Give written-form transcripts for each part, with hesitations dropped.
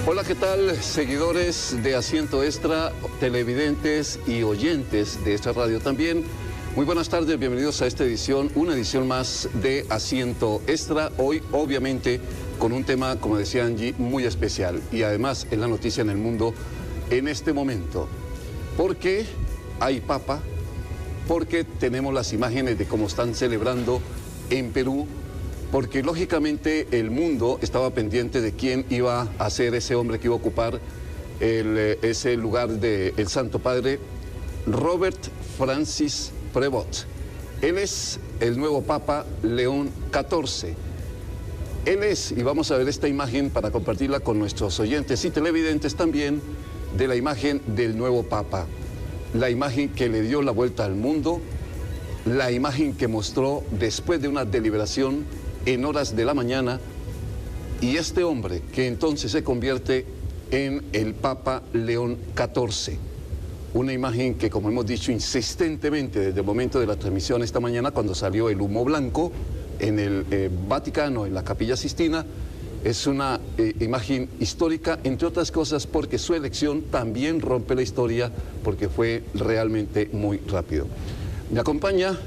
Hola, ¿qué tal? Seguidores de Asiento Extra, televidentes y oyentes de esta radio también. Muy buenas tardes, bienvenidos a esta edición, una edición más de Asiento Extra. Hoy, obviamente, con un tema, como decía Angie, muy especial. Y además, es la noticia en el mundo en este momento. Porque hay papa, porque tenemos las imágenes de cómo están celebrando en Perú, porque lógicamente el mundo estaba pendiente de quién iba a ser ese hombre que iba a ocupar ese lugar del Santo Padre, Robert Francis Prevost. Él es el nuevo Papa León XIV. Él es, y vamos a ver esta imagen para compartirla con nuestros oyentes y televidentes también, de la imagen del nuevo Papa. La imagen que le dio la vuelta al mundo, la imagen que mostró después de una deliberación en horas de la mañana, y este hombre que entonces se convierte en el Papa León XIV. Una imagen que, como hemos dicho insistentemente desde el momento de la transmisión esta mañana, cuando salió el humo blanco en el Vaticano, en la Capilla Sistina, es una imagen histórica, entre otras cosas porque su elección también rompe la historia, porque fue realmente muy rápido. Me acompaña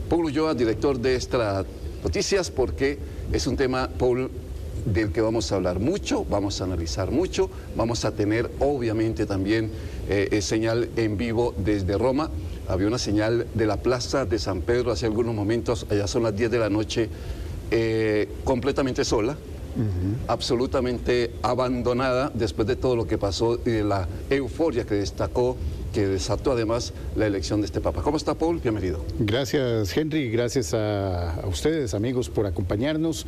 Paul Ulloa, director de Extra Noticias, porque es un tema, Paul, del que vamos a hablar mucho, vamos a analizar mucho, vamos a tener obviamente también señal en vivo desde Roma. Había una señal de la Plaza de San Pedro hace algunos momentos, allá son las 10 de la noche, completamente sola, absolutamente abandonada después de todo lo que pasó y de la euforia que desató además la elección de este Papa. ¿Cómo está, Paul? Bienvenido. Gracias, Henry, gracias a ustedes, amigos, por acompañarnos.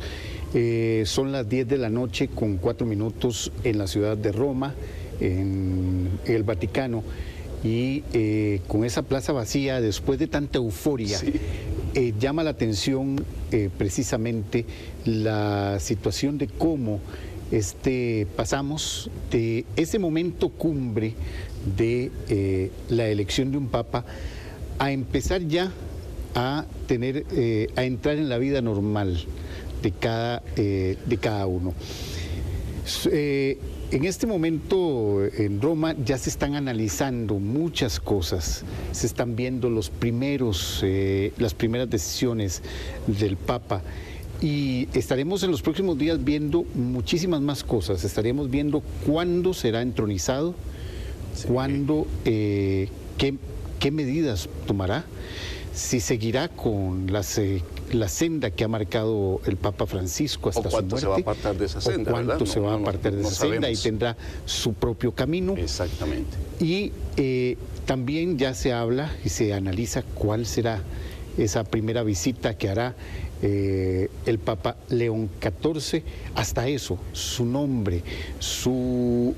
Son las 10 de la noche con 4 minutos en la ciudad de Roma, en el Vaticano, y con esa plaza vacía, después de tanta euforia, sí. Llama la atención precisamente la situación de cómo pasamos de ese momento cumbre de la elección de un papa a empezar ya a entrar en la vida normal de cada uno. En este momento en Roma ya se están analizando muchas cosas, se están viendo las primeras decisiones del Papa, y estaremos en los próximos días viendo muchísimas más cosas. Estaremos viendo cuándo será entronizado, sí. Cuándo, qué medidas tomará, si seguirá con la senda que ha marcado el Papa Francisco hasta su muerte. ¿O cuánto se va a apartar de esa senda? ¿Cuánto se va a apartar de esa senda? Y tendrá su propio camino. Exactamente. Y también ya se habla y se analiza cuál será esa primera visita que hará el Papa León XIV. Hasta eso, su nombre, su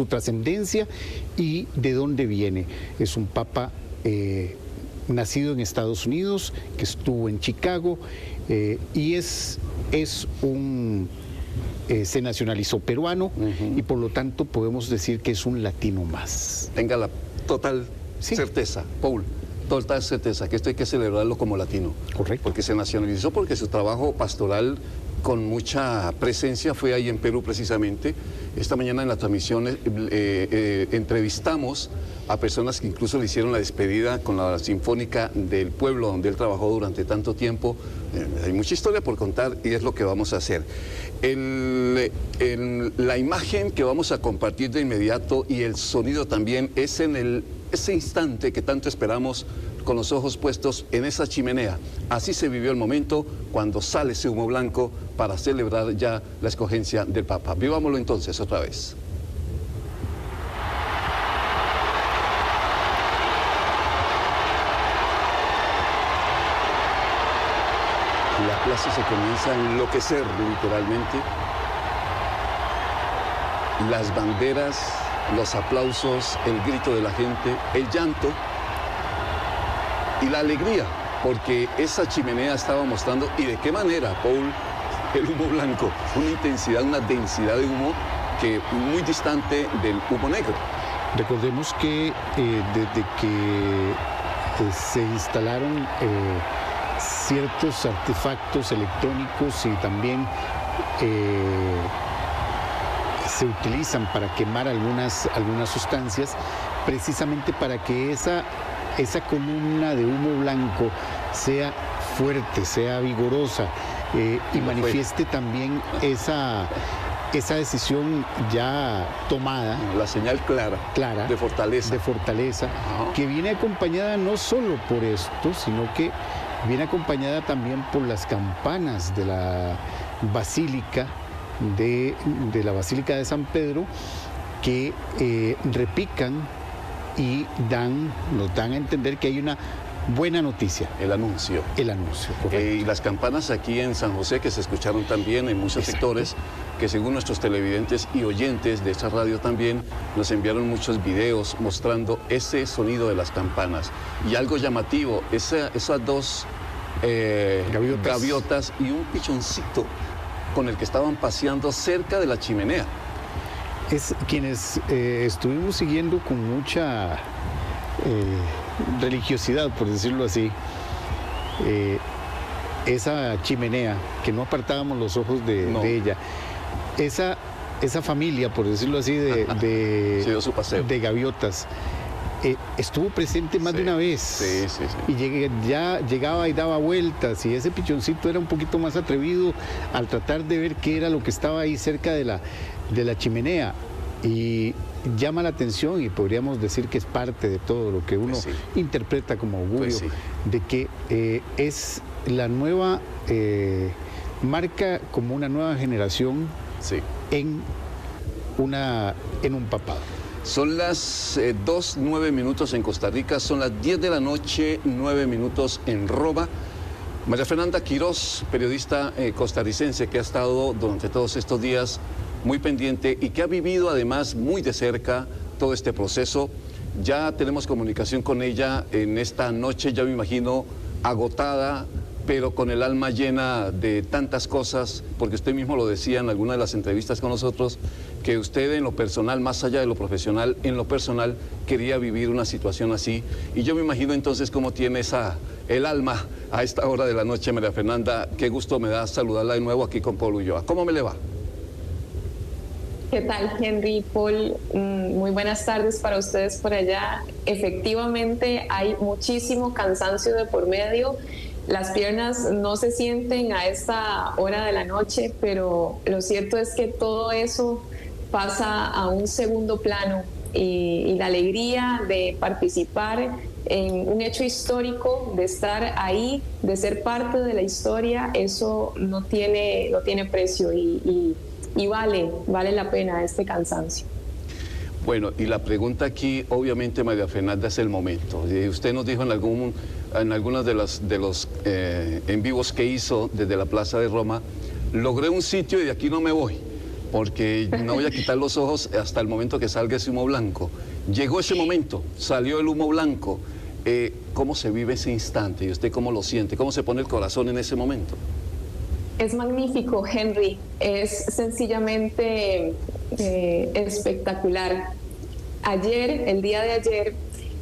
trascendencia y de dónde viene. Es un Papa nacido en Estados Unidos, que estuvo en Chicago, y se nacionalizó peruano, y por lo tanto podemos decir que es un latino más. Tenga la total certeza, Paul, total certeza que esto hay que celebrarlo como latino. Correcto. Porque se nacionalizó, porque su trabajo pastoral con mucha presencia fue ahí en Perú precisamente. Esta mañana en la transmisión entrevistamos a personas que incluso le hicieron la despedida con la Sinfónica del pueblo donde él trabajó durante tanto tiempo. Hay mucha historia por contar y es lo que vamos a hacer. La imagen que vamos a compartir de inmediato y el sonido también es en ese instante que tanto esperamos, con los ojos puestos en esa chimenea. Así se vivió el momento cuando sale ese humo blanco para celebrar ya la escogencia del Papa. Vivámoslo entonces otra vez. La plaza se comienza a enloquecer literalmente. Las banderas, los aplausos, el grito de la gente, el llanto y la alegría, porque esa chimenea estaba mostrando, y de qué manera, Paul, el humo blanco, una intensidad, una densidad de humo que muy distante del humo negro. Recordemos que desde que se instalaron ciertos artefactos electrónicos y también se utilizan para quemar algunas sustancias, precisamente para que esa columna de humo blanco sea fuerte, sea vigorosa y manifieste también esa decisión ya tomada. La señal clara de fortaleza. Que viene acompañada no solo por esto, sino que viene acompañada también por las campanas de la basílica de la Basílica de San Pedro, que repican y nos dan a entender que hay una buena noticia. El anuncio, correcto. Y las campanas aquí en San José, que se escucharon también en muchos sectores, que según nuestros televidentes y oyentes de esta radio también, nos enviaron muchos videos mostrando ese sonido de las campanas. Y algo llamativo, esas dos gaviotas y un pichoncito con el que estaban paseando cerca de la chimenea. Es quienes estuvimos siguiendo con mucha religiosidad, por decirlo así, esa chimenea, que no apartábamos los ojos de ella, esa familia, por decirlo así, Se dio su paseo. de gaviotas, estuvo presente más de una vez. Sí. Y ya llegaba y daba vueltas, y ese pichoncito era un poquito más atrevido al tratar de ver qué era lo que estaba ahí cerca de la chimenea. Y llama la atención, y podríamos decir que es parte de todo lo que uno interpreta como augurio, de que es la nueva, marca como una nueva generación en un papado. Son las 2:09 en Costa Rica, son las 10 de la noche, 9 minutos en Roma. María Fernanda Quiroz, periodista costarricense que ha estado durante todos estos días muy pendiente y que ha vivido además muy de cerca todo este proceso. Ya tenemos comunicación con ella en esta noche, ya me imagino agotada, pero con el alma llena de tantas cosas, porque usted mismo lo decía en alguna de las entrevistas con nosotros, que usted en lo personal, más allá de lo profesional, en lo personal quería vivir una situación así. Y yo me imagino entonces cómo tiene el alma a esta hora de la noche, María Fernanda. Qué gusto me da saludarla de nuevo aquí con Paul Ulloa. ¿Cómo me le va? ¿Qué tal, Henry, Paul? Muy buenas tardes para ustedes por allá. Efectivamente, hay muchísimo cansancio de por medio. Las piernas no se sienten a esta hora de la noche, pero lo cierto es que todo eso pasa a un segundo plano y la alegría de participar en un hecho histórico, de estar ahí, de ser parte de la historia, eso no tiene precio y vale la pena este cansancio. Bueno, y la pregunta aquí, obviamente, María Fernanda, es el momento. Usted nos dijo en algunos de los en vivos que hizo desde la Plaza de Roma, logré un sitio y de aquí no me voy, porque no voy a quitar los ojos hasta el momento que salga ese humo blanco. Llegó ese momento, salió el humo blanco. ¿Cómo se vive ese instante? ¿Y usted cómo lo siente? ¿Cómo se pone el corazón en ese momento? Es magnífico, Henry. Es sencillamente espectacular. El día de ayer,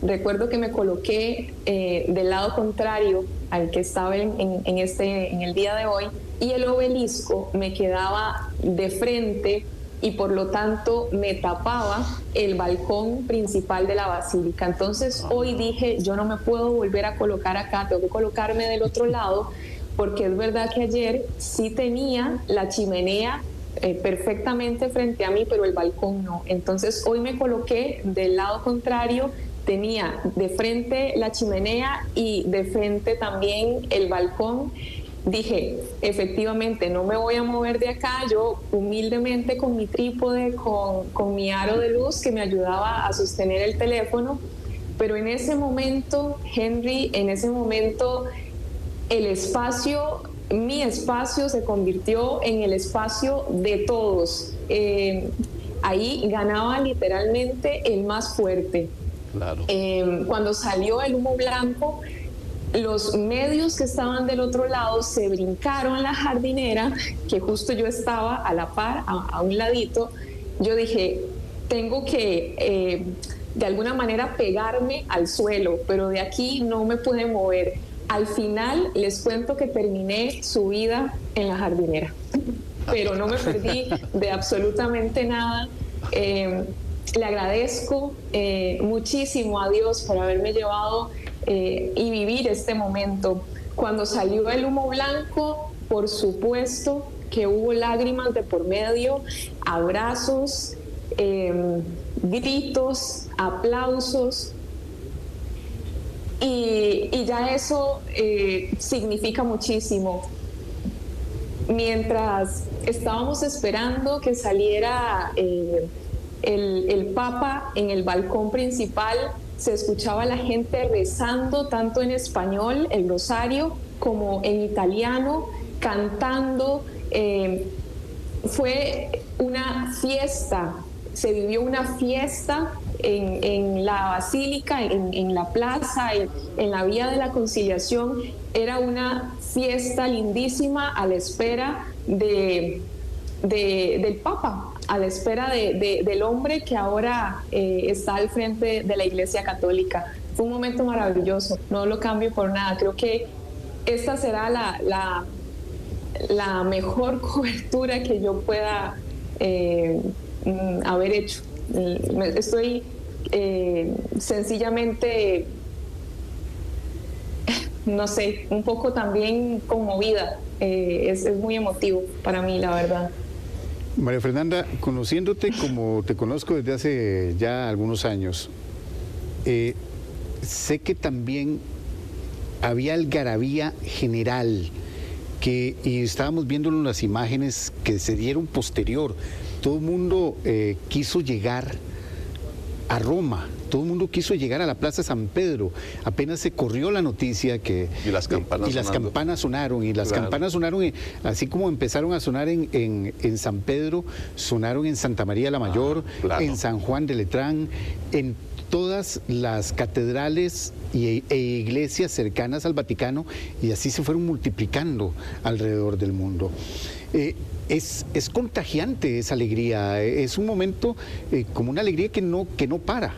recuerdo que me coloqué del lado contrario al que estaba en el día de hoy, y el obelisco me quedaba de frente y por lo tanto me tapaba el balcón principal de la basílica. Entonces hoy dije, yo no me puedo volver a colocar acá, tengo que colocarme del otro lado, porque es verdad que ayer sí tenía la chimenea perfectamente frente a mí, pero el balcón no. Entonces hoy me coloqué del lado contrario, tenía de frente la chimenea y de frente también el balcón. Dije, efectivamente, no me voy a mover de acá. Yo humildemente con mi trípode, con mi aro de luz que me ayudaba a sostener el teléfono, pero en ese momento, Henry, el espacio, mi espacio se convirtió en el espacio de todos. Ahí ganaba literalmente el más fuerte. Claro. Cuando salió el humo blanco, los medios que estaban del otro lado se brincaron la jardinera, que justo yo estaba a la par, a un ladito. Yo dije, tengo que de alguna manera pegarme al suelo, pero de aquí no me pude mover. Al final les cuento que terminé subida en la jardinera. pero no me perdí de absolutamente nada. Le agradezco muchísimo a Dios por haberme llevado y vivir este momento. Cuando salió el humo blanco, por supuesto que hubo lágrimas de por medio, abrazos, gritos, aplausos, y ya eso significa muchísimo. Mientras estábamos esperando que saliera el Papa en el balcón principal, se escuchaba a la gente rezando tanto en español, el rosario, como en italiano, cantando. Fue una fiesta, se vivió una fiesta en la basílica, en la plaza, en la Vía de la Conciliación. Era una fiesta lindísima a la espera del Papa, a la espera del hombre que ahora está al frente de la Iglesia Católica. Fue un momento maravilloso, no lo cambio por nada. Creo que esta será la mejor cobertura que yo pueda haber hecho. Estoy sencillamente, no sé, un poco también conmovida. Es muy emotivo para mí, la verdad. María Fernanda, conociéndote como te conozco desde hace ya algunos años, sé que también había algarabía general, y estábamos viéndolo en las imágenes que se dieron posterior. Todo el mundo quiso llegar a Roma, todo el mundo quiso llegar a la Plaza San Pedro. Apenas se corrió la noticia que... Y las campanas sonaron, y las campanas sonaron, así como empezaron a sonar en San Pedro, sonaron en Santa María la Mayor, en San Juan de Letrán, en todas las catedrales e iglesias cercanas al Vaticano, y así se fueron multiplicando alrededor del mundo. Es contagiante esa alegría, es un momento como una alegría que no para.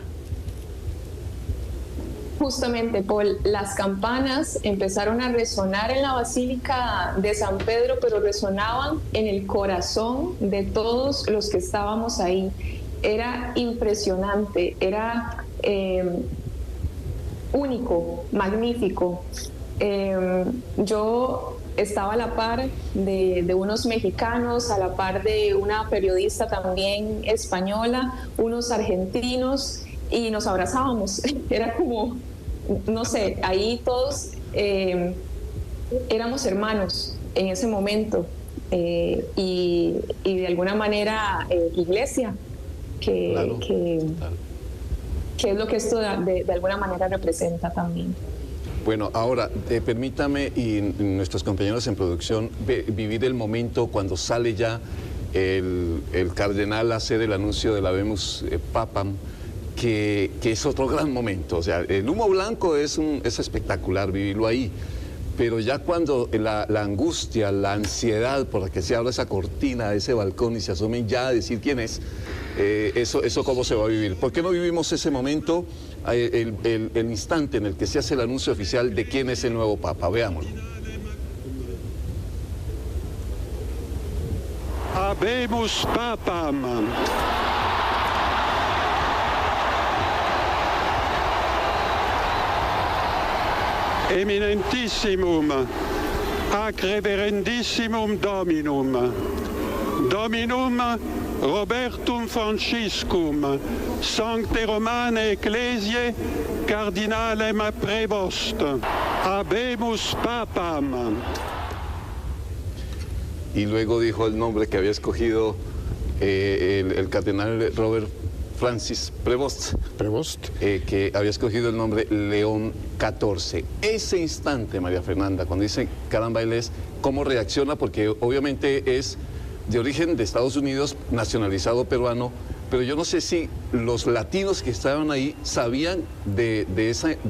Justamente, Paul, las campanas empezaron a resonar en la Basílica de San Pedro, pero resonaban en el corazón de todos los que estábamos ahí. Era impresionante, era único, magnífico. Yo estaba a la par de unos mexicanos, a la par de una periodista también española, unos argentinos, y nos abrazábamos. Era como, no sé, ahí todos éramos hermanos en ese momento, y de alguna manera iglesia, que es lo que esto de alguna manera representa también. Bueno, ahora, permítame y nuestros compañeros en producción vivir el momento cuando sale ya el cardenal a hacer el anuncio de la Habemus Papam, que es otro gran momento. O sea, el humo blanco es espectacular vivirlo ahí, pero ya cuando la angustia, la ansiedad por la que se abra esa cortina, ese balcón y se asomen ya a decir quién es, eso cómo se va a vivir. ¿Por qué no vivimos ese momento, el instante en el que se hace el anuncio oficial de quién es el nuevo Papa? Veámoslo. Habemus Papam. Eminentissimum, ac reverendissimum Dominum, Dominum Robertum Franciscum, Sancte Romane Ecclesiae, Cardinalem Prevost, Habemus Papam. Y luego dijo el nombre que había escogido el cardenal Robert Francis Prevost, que había escogido el nombre León XIV. Ese instante, María Fernanda, cuando dice, caramba, él es, ¿cómo reacciona? Porque obviamente es de origen de Estados Unidos, nacionalizado peruano, pero yo no sé si los latinos que estaban ahí sabían de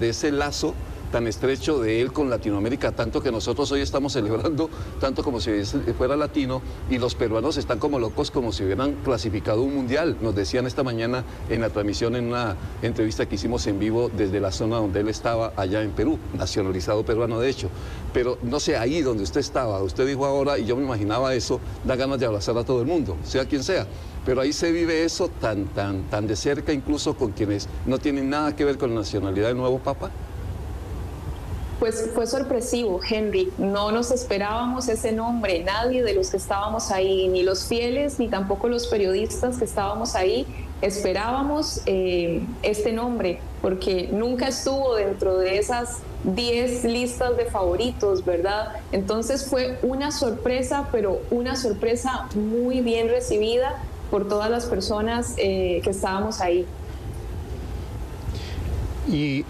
ese lazo tan estrecho de él con Latinoamérica, tanto que nosotros hoy estamos celebrando tanto como si fuera latino, y los peruanos están como locos, como si hubieran clasificado un mundial. Nos decían esta mañana en la transmisión, en una entrevista que hicimos en vivo desde la zona donde él estaba, allá en Perú, nacionalizado peruano de hecho. Pero no sé, ahí donde usted estaba, usted dijo ahora, y yo me imaginaba eso, da ganas de abrazar a todo el mundo, sea quien sea. Pero ahí se vive eso tan de cerca, incluso con quienes no tienen nada que ver con la nacionalidad del nuevo Papa. Pues fue sorpresivo, Henry. No nos esperábamos ese nombre, nadie de los que estábamos ahí, ni los fieles, ni tampoco los periodistas que estábamos ahí, esperábamos este nombre, porque nunca estuvo dentro de esas 10 listas de favoritos, ¿verdad? Entonces fue una sorpresa, pero una sorpresa muy bien recibida por todas las personas que estábamos ahí. Y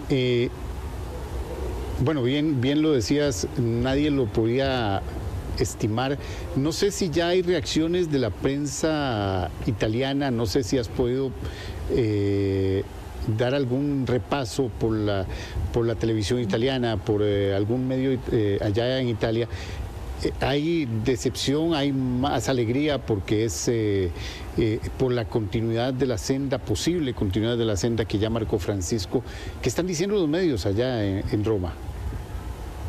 bueno, bien lo decías, nadie lo podía estimar. No sé si ya hay reacciones de la prensa italiana, no sé si has podido dar algún repaso por la televisión italiana, por algún medio allá en Italia. ¿Hay decepción, hay más alegría porque es por la continuidad de la senda, posible continuidad de la senda que ya marcó Francisco? ¿Qué están diciendo los medios allá en Roma?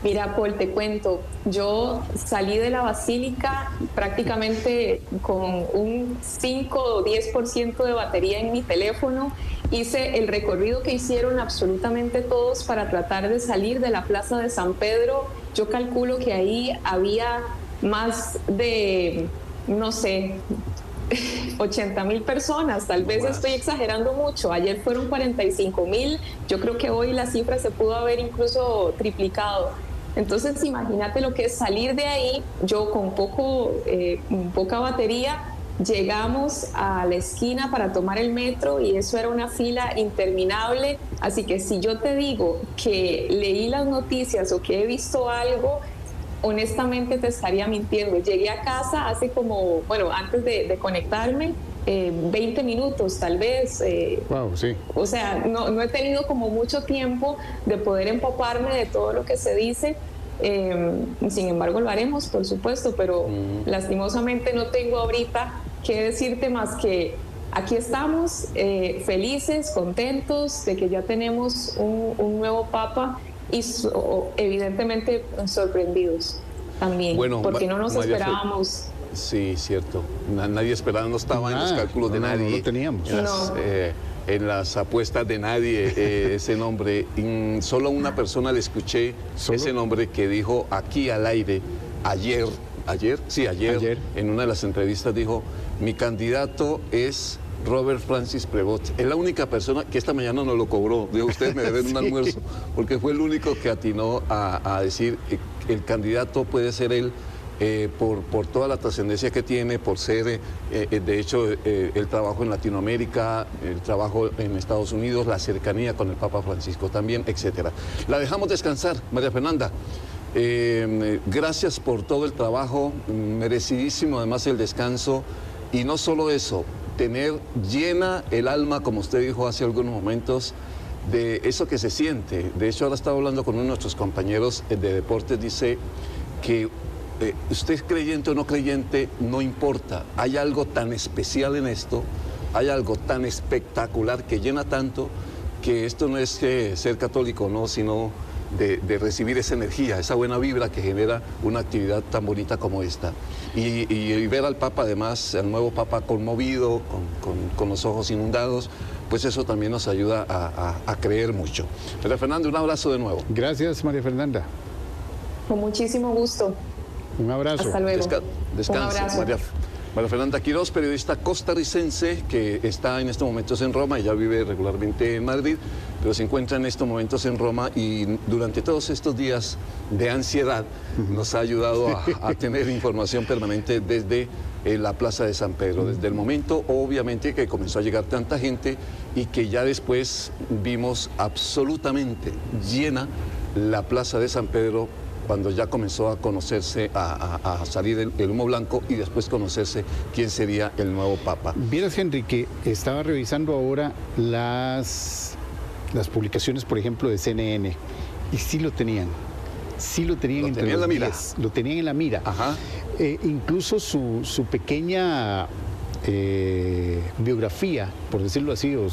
Mira, Paul, te cuento, yo salí de la basílica prácticamente con un 5 o 10% de batería en mi teléfono. Hice el recorrido que hicieron absolutamente todos para tratar de salir de la Plaza de San Pedro. Yo calculo que ahí había más de, no sé, 80,000 personas, tal vez estoy exagerando mucho. Ayer fueron 45,000, yo creo que hoy la cifra se pudo haber incluso triplicado. Entonces imagínate lo que es salir de ahí. Yo con poca batería llegamos a la esquina para tomar el metro y eso era una fila interminable. Así que si yo te digo que leí las noticias o que he visto algo, honestamente te estaría mintiendo. Llegué a casa hace como, bueno, antes de conectarme, 20 minutos tal vez. Wow, sí. O sea, no he tenido como mucho tiempo de poder empaparme de todo lo que se dice. Sin embargo, lo haremos, por supuesto, pero lastimosamente no tengo ahorita que decirte más que aquí estamos felices, contentos de que ya tenemos un nuevo Papa y evidentemente sorprendidos también, bueno, porque no nos esperábamos. Sí, cierto. Nadie esperaba, no estaba en los cálculos de nadie. No lo teníamos. En las apuestas de nadie ese nombre. Solo una persona le escuché ese nombre que dijo aquí al aire ayer, en una de las entrevistas dijo, mi candidato es Robert Francis Prevost. Es la única persona que esta mañana no lo cobró. Dijo, ustedes me deben un almuerzo, porque fue el único que atinó a decir el candidato puede ser él. Por toda la trascendencia que tiene, por ser, de hecho, el trabajo en Latinoamérica, el trabajo en Estados Unidos, la cercanía con el Papa Francisco también, etcétera. La dejamos descansar, María Fernanda. Gracias por todo el trabajo, merecidísimo además el descanso, y no solo eso, tener llena el alma, como usted dijo hace algunos momentos, de eso que se siente. De hecho, ahora estaba hablando con uno de nuestros compañeros de deportes, dice que usted es creyente o no creyente, no importa. Hay algo tan especial en esto, hay algo tan espectacular que llena tanto, que esto no es ser católico, no, sino de recibir esa energía, esa buena vibra que genera una actividad tan bonita como esta. Y ver al Papa, además, al nuevo Papa conmovido, con los ojos inundados, pues eso también nos ayuda a creer mucho. María Fernanda, un abrazo de nuevo. Gracias, María Fernanda. Con muchísimo gusto. Un abrazo. Hasta luego. Descansa, María Fernanda Quiroz, periodista costarricense que está en estos momentos en Roma, ella vive regularmente en Madrid, pero se encuentra en estos momentos en Roma y durante todos estos días de ansiedad nos ha ayudado a tener información permanente desde la Plaza de San Pedro, desde el momento obviamente que comenzó a llegar tanta gente y que ya después vimos absolutamente llena la Plaza de San Pedro, cuando ya comenzó a conocerse, a salir el humo blanco y después conocerse quién sería el nuevo Papa. Vieras, Henry, que estaba revisando ahora las publicaciones, por ejemplo, de CNN, Y sí lo tenían. Sí lo tenían entre los 10. Lo tenían en la mira. Ajá. Incluso su pequeña biografía, por decirlo así, o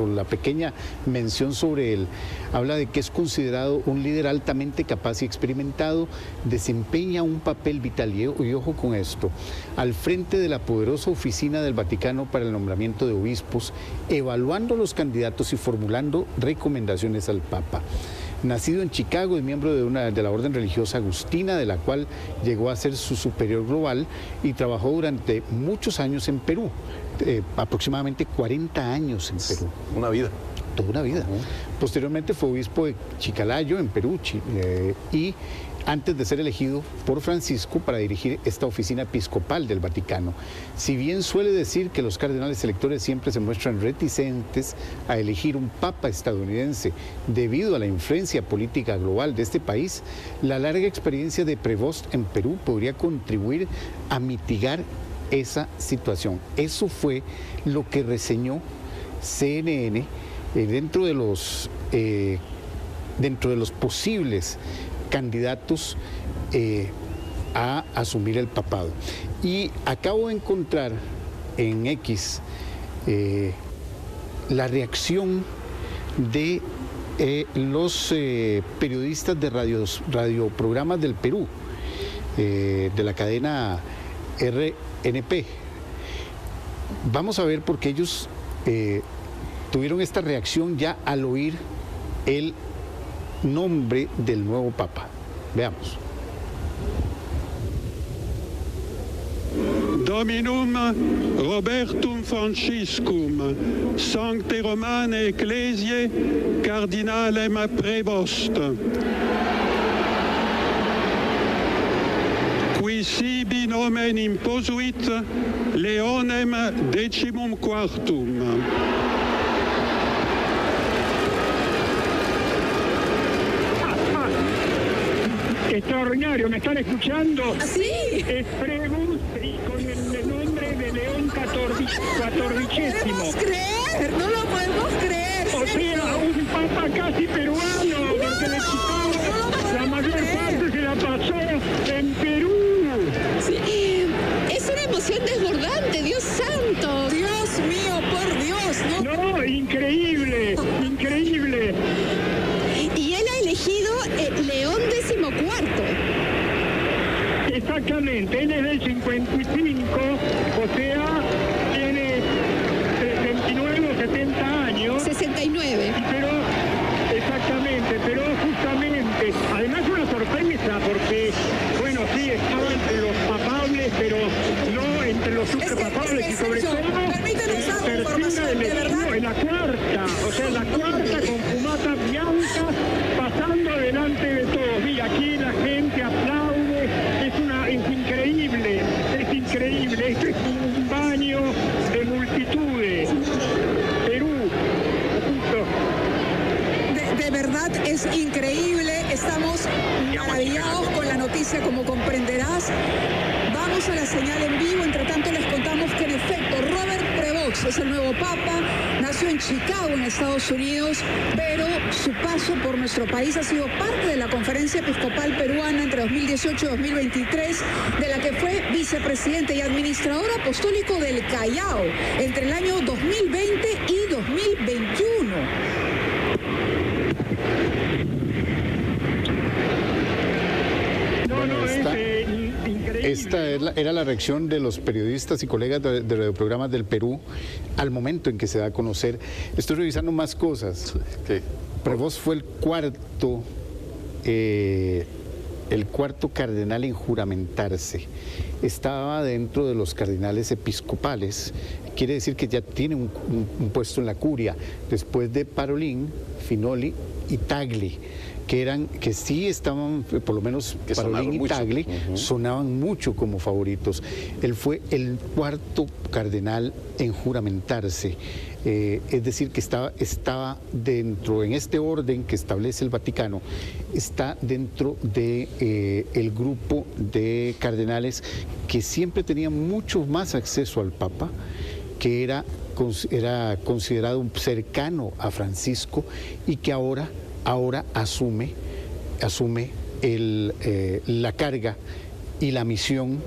la pequeña mención sobre él, habla de que es considerado un líder altamente capaz y experimentado, desempeña un papel vital, y ojo con esto, al frente de la poderosa oficina del Vaticano para el nombramiento de obispos, evaluando los candidatos y formulando recomendaciones al Papa. Nacido en Chicago, es miembro de la orden religiosa agustina, de la cual llegó a ser su superior global, y trabajó durante muchos años en Perú, aproximadamente 40 años en Perú. Una vida. Toda una vida. Posteriormente fue obispo de Chicalayo, en Perú, y antes de ser elegido por Francisco para dirigir esta oficina episcopal del Vaticano. Si bien suele decir que los cardenales electores siempre se muestran reticentes a elegir un papa estadounidense debido a la influencia política global de este país, la larga experiencia de Prevost en Perú podría contribuir a mitigar esa situación. Eso fue lo que reseñó CNN dentro de los posibles candidatos a asumir el papado. Y acabo de encontrar en X la reacción de los periodistas de radioprogramas del Perú, de la cadena RNP. Vamos a ver por qué ellos tuvieron esta reacción ya al oír el nombre del nuevo Papa. Veamos. Dominum Robertum Franciscum, Sancte Romane Ecclesiae, Cardinalem Prevost. Qui sibi nomen imposuit Leonem decimum quartum. Extraordinario, ¿me están escuchando? ¿Sí? Es Prevost y con el nombre de León XIV. No podemos creer, no lo podemos creer. O sea, un papa casi peruano, porque le quitamos la mayor parte se la pasó en Perú. Sí. Es una emoción desbordante, Dios santo. Dios mío, por Dios. No, increíble, increíble. Y él ha elegido León XIV. Exactamente, él es del 55, o sea, tiene 69 o 70 años. 69. Pero, exactamente, pero justamente, además una sorpresa, porque, bueno, sí, estaba entre los papables, pero no entre los superpapables, y sobre todo, tercera elección, en la cuarta, o sea, la cuarta con fumata bianca, pasando delante de todos. Mira, aquí la gente aplaude, es increíble, esto es un baño de multitudes. Perú, De verdad es increíble, estamos maravillados con la noticia, como comprenderás. Vamos a la señal en vivo, entre tanto les contamos que en efecto Robert Prevost es el nuevo Papa, nació en Chicago, en Estados Unidos, pero su paso por nuestro país ha sido parte de la Conferencia Episcopal Peruana entre 2018 y 2023, de la que fue vicepresidente y administrador apostólico del Callao entre el año 2020 y 2021. Esta era la reacción de los periodistas y colegas de radioprogramas del Perú al momento en que se da a conocer. Estoy revisando más cosas. ¿Qué? Prevost fue el cuarto cardenal en juramentarse. Estaba dentro de los cardenales episcopales. Quiere decir que ya tiene un puesto en la curia, después de Parolin, Finoli y Tagli, que sí estaban, por lo menos Parolin y Tagli, sonaban mucho como favoritos. Él fue el cuarto cardenal en juramentarse. Es decir, que estaba dentro, en este orden que establece el Vaticano, está dentro de el grupo de cardenales que siempre tenían mucho más acceso al Papa, que era considerado cercano a Francisco y que ahora ahora asume la carga y la misión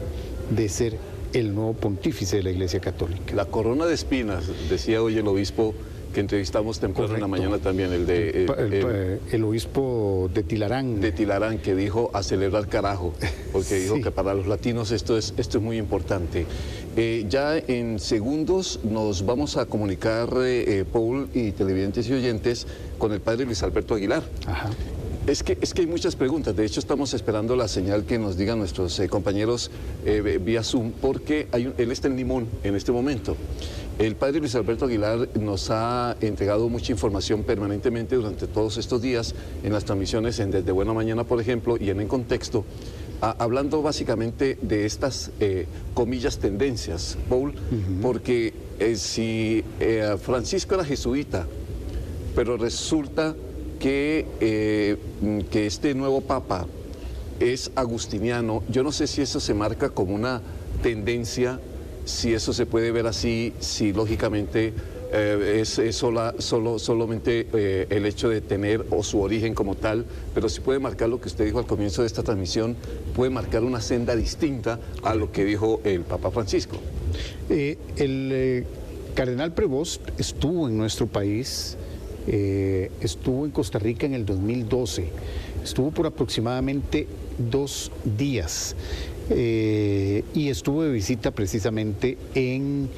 de ser el nuevo pontífice de la Iglesia Católica. La corona de espinas, decía hoy el obispo que entrevistamos temprano en la mañana también, el obispo de Tilarán. De Tilarán, que dijo a celebrar carajo, porque dijo que para los latinos esto es muy importante. Ya en segundos nos vamos a comunicar, Paul y televidentes y oyentes, con el padre Luis Alberto Aguilar. Ajá. Es que hay muchas preguntas. De hecho, estamos esperando la señal que nos digan nuestros compañeros vía Zoom, porque él está en Limón en este momento. El padre Luis Alberto Aguilar nos ha entregado mucha información permanentemente durante todos estos días en las transmisiones en Desde Buena Mañana, por ejemplo, y en Contexto, hablando básicamente de estas, comillas, tendencias, Paul, porque si Francisco era jesuita, pero resulta que este nuevo papa es agustiniano, yo no sé si eso se marca como una tendencia, si eso se puede ver así, si lógicamente es solamente el hecho de tener o su origen como tal, pero si puede marcar lo que usted dijo al comienzo de esta transmisión, puede marcar una senda distinta a lo que dijo el Papa Francisco. El cardenal Prevost estuvo en nuestro país, estuvo en Costa Rica en el 2012, estuvo por aproximadamente 2 días y estuvo de visita precisamente en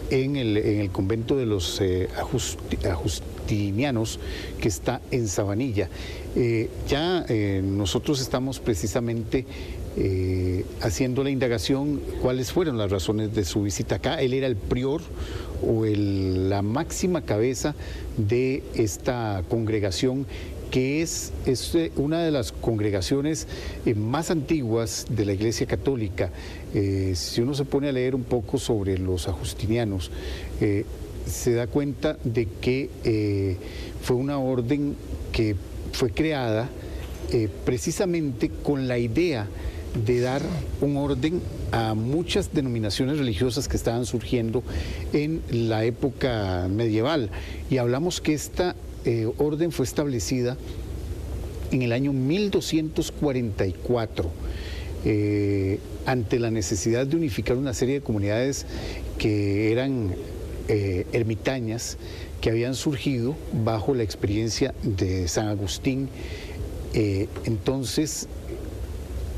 el convento de los agustinianos que está en Sabanilla. Nosotros estamos precisamente haciendo la indagación cuáles fueron las razones de su visita acá. Él era el prior o la máxima cabeza de esta congregación, que es una de las congregaciones más antiguas de la Iglesia Católica. Si uno se pone a leer un poco sobre los agustinianos, se da cuenta de que fue una orden que fue creada precisamente con la idea de dar un orden a muchas denominaciones religiosas que estaban surgiendo en la época medieval. Y hablamos que esta orden fue establecida en el año 1244 ante la necesidad de unificar una serie de comunidades que eran ermitañas, que habían surgido bajo la experiencia de San Agustín. Entonces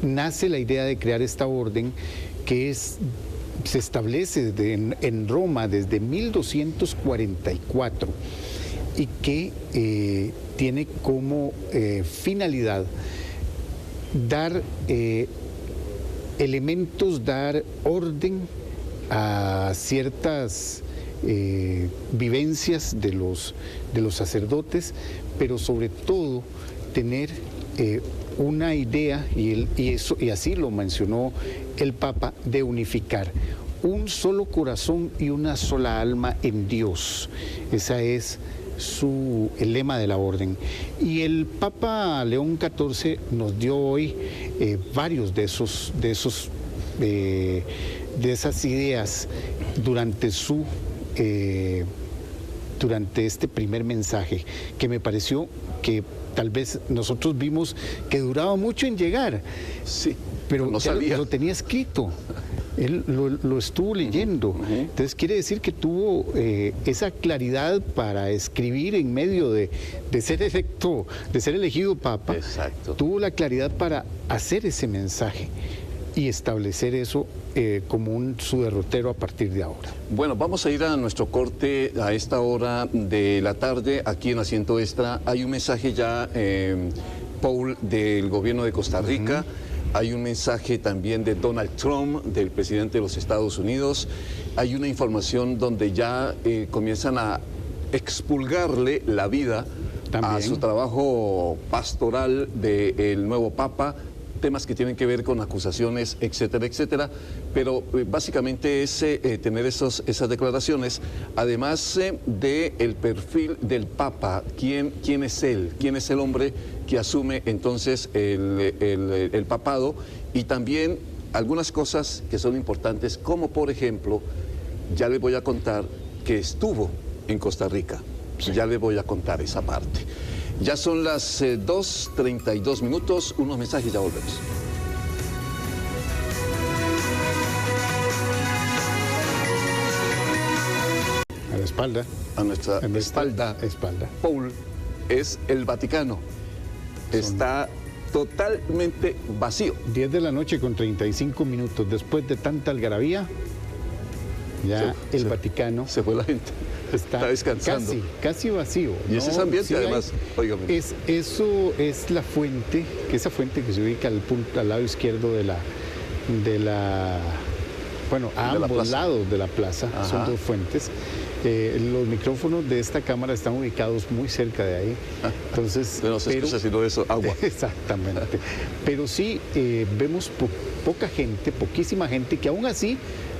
nace la idea de crear esta orden que se establece en Roma desde 1244 y que tiene como finalidad dar elementos, dar orden a ciertas vivencias de los sacerdotes, pero sobre todo tener una idea, y así lo mencionó el Papa, de unificar un solo corazón y una sola alma en Dios. Esa es el lema de la orden. Y el Papa León XIV nos dio hoy varios de esas ideas durante este primer mensaje, que me pareció que tal vez nosotros vimos que duraba mucho en llegar. Sí, pero no salía. Lo tenía escrito. Él lo estuvo leyendo. Entonces quiere decir que tuvo esa claridad para escribir en medio de ser electo, de ser elegido Papa. Exacto. Tuvo la claridad para hacer ese mensaje y establecer eso como su derrotero a partir de ahora. Bueno, vamos a ir a nuestro corte a esta hora de la tarde aquí en Asiento Extra. Hay un mensaje ya, Paul, del gobierno de Costa Rica. Hay un mensaje también de Donald Trump, del presidente de los Estados Unidos. Hay una información donde ya comienzan a expulgarle la vida también a su trabajo pastoral del nuevo Papa, temas que tienen que ver con acusaciones, etcétera, etcétera. Pero básicamente es tener esas declaraciones, además del perfil del Papa. ¿Quién es él? ¿Quién es el hombre que asume entonces el papado? Y también algunas cosas que son importantes, como por ejemplo, ya les voy a contar que estuvo en Costa Rica. Ya les voy a contar esa parte. Ya son las 2:32 minutos, unos mensajes, ya volvemos. A la espalda. A nuestra espalda. Paul, es el Vaticano. Está totalmente vacío. 10 de la noche con 35 minutos. Después de tanta algarabía, ya el Vaticano se fue la gente. Está descansando. Casi vacío. Y ese es ambiente, sí, además, óigame. Eso es la fuente, esa fuente que se ubica al lado izquierdo de la bueno, a ambos lados de la plaza. Ajá. Son dos fuentes. Los micrófonos de esta cámara están ubicados muy cerca de ahí. Entonces, no se escucha sino eso, agua. Exactamente. Pero sí vemos poca gente, poquísima gente, que aún así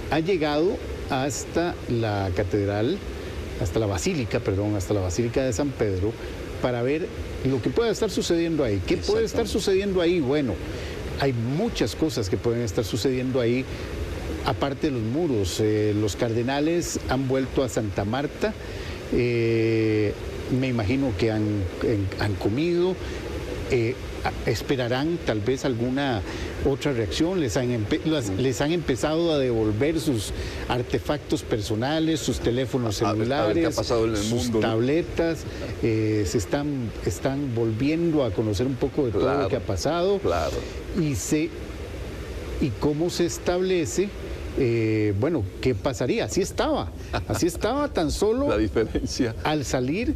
ha llegado hasta la catedral, hasta la basílica de San Pedro, para ver lo que puede estar sucediendo ahí. ¿Qué puede estar sucediendo ahí? Bueno, hay muchas cosas que pueden estar sucediendo ahí. Aparte de los muros, los cardenales han vuelto a Santa Marta, me imagino que han comido, esperarán tal vez alguna otra reacción, les han empezado a devolver sus artefactos personales, sus teléfonos celulares, sus tabletas, se están volviendo a conocer un poco de todo lo que ha pasado. Claro. Y cómo se establece. Bueno, ¿qué pasaría? Así estaba tan solo. La diferencia. Al salir.